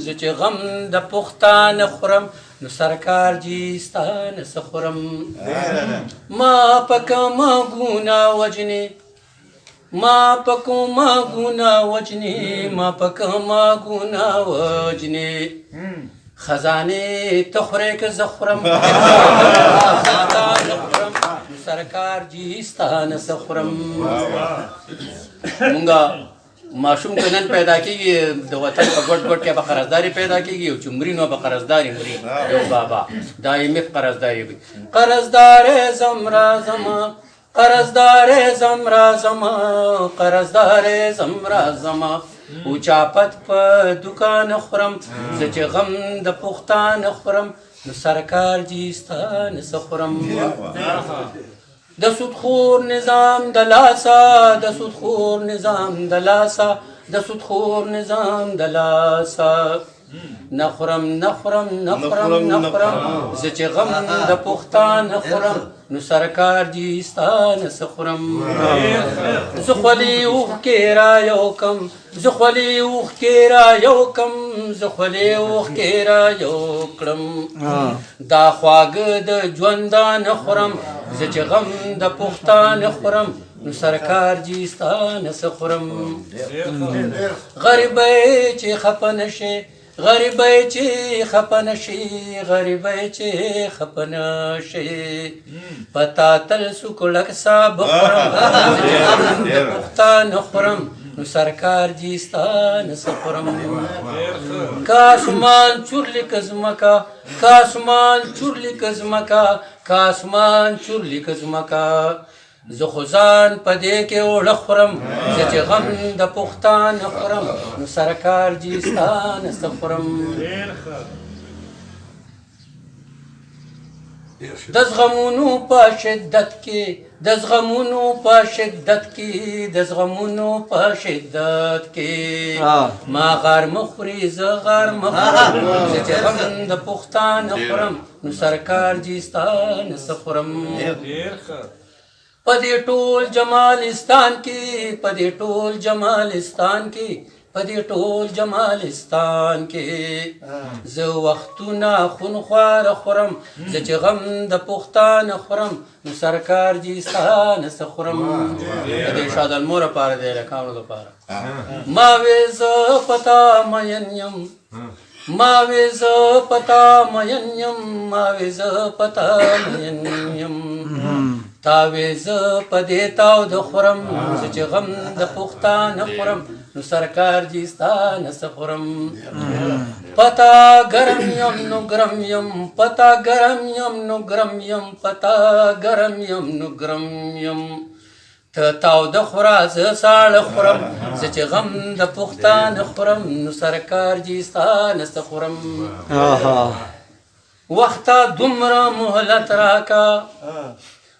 زه چې غم د پښتانه خورم نو سرکار جي ستا نه څه خورم ما په کومه ګناه وجنې ما په کومه ګناه وجنې ما په کومه ګناه وجنې خزانې ته خورې که زه خورم سرکار جي ستا نه څه خورم مونږه ماشوم که نن پیدا کېږي د وطن په ګوټ ګوټ کې به قرضداري پیدا کېږي یو چې مري نو به قرضداري مري یو بابا دایمي قرضداري وي قرضدارې زم رازمه قرضدارې زم رازمه قرضدارې زم رازمه اوچاپت په دوکان خورم زه چې غم د پښتانه خورم نو سرکار جي ستا نه څه خورم د سودخور نظام د لاسه د سودخور نظام د لاسه د سودخور نظام د لاسه نخورم نخورم نخورم نخورم زه چې غم د پښتانه خورم نو سرکار جي ستا نه څه خورم زه خولې اوښکې را یو کم زه خولې اوښکې را یو کم زه خولې اوښکې را یو کړم دا خواږه د ژوندانه خورم زه چې غم د پښتانه خورم نو سرکار جي ستا نه څه خورم غریبۍ چې خفه نه شي غریبۍ چې خفه نه شي غریبۍ چې خفه نه شي پتا تل سکړک صاحب خورم د پښتانه خورم نو سرکار جي ستا نه څه خورم کاسمان چورلي که ځمکه کاسمان چورلي که ځمکه کاسمان چورلي که ځمکه زه خو ځان په دې کې اوړه خورم زه چې غم د پښتانه خورم نو سرکار جي ستا نه څه خورم د زغمونو په شدت کې د زغمونو په شدت کې د زغمونو په شدت کې ما غار مخوري زه غار مخورم زه چې غم د پښتانه خورم نو سرکار جي ستا نه څه خورم په دې ټول جمالستان کې په دې ټول جمالستان کې په دې ټول جمالستان کې زه وختونه خونخواره خورم زه چې غم د پښتانه خورم نو سرکار جي ستا نه څه خورم د دې شاد المور لپاره د لکانو لپاره ما وې زه پتا مین یم ما وې زه پتا مین یم ما وې زه پتا مین یم تاوې زه په دې تاو د خورم زه چې غم د پښتانه خورم نو سرکار جي ستا نه څه خورم پتا ګرم یم نو ګرم یم پتا ګرم یم نو ګرم یم پتا ګرم یم نو ګرم یم ته تاو د خورا زه ساړه خورم زه چې غم د پښتانه خورم نو سرکار جي ستا نه څه خورم وخته دومره مهلت راکا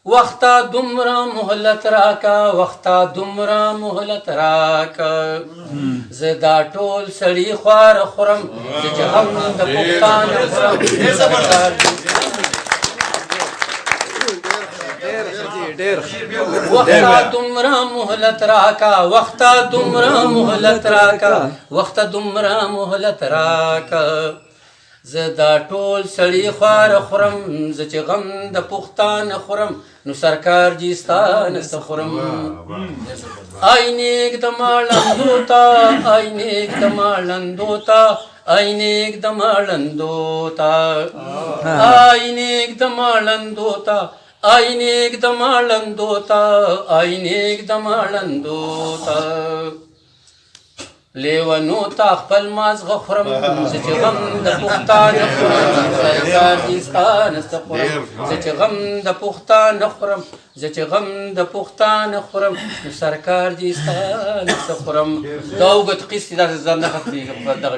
وخته دومره مهلت راکا وخته دومره مهلت راکا زه دا ټول سړي خواره خورم زه چې غم د پښتانه خورم وخته دومره مهلت راکا وخته دومره مهلت راکا وخته دومره مهلت راکا زه دا ټول سړي خواره خورم زه چې غم د پښتانه خورم نو سرکار جي ستا نه څه خورم آی نیک د ماړندو ته آی نیک د ماړندو ته آی نیک د ماړندو ته آی نیک د ماړندو ته آی نیک د ماړندو ته آی نیک د ماړندو ته لیونو تا خپل مازغه خورم زه چې غم د پښتانه خورم سرکار جي ستا نه څه خورم زه چې غم د پښتانه خورم زه چې غم د پښتانه خورم نو سرکار جي ستا نه څه خورم دا اوږد قیس داسې ځان نه ختمېږي په دغه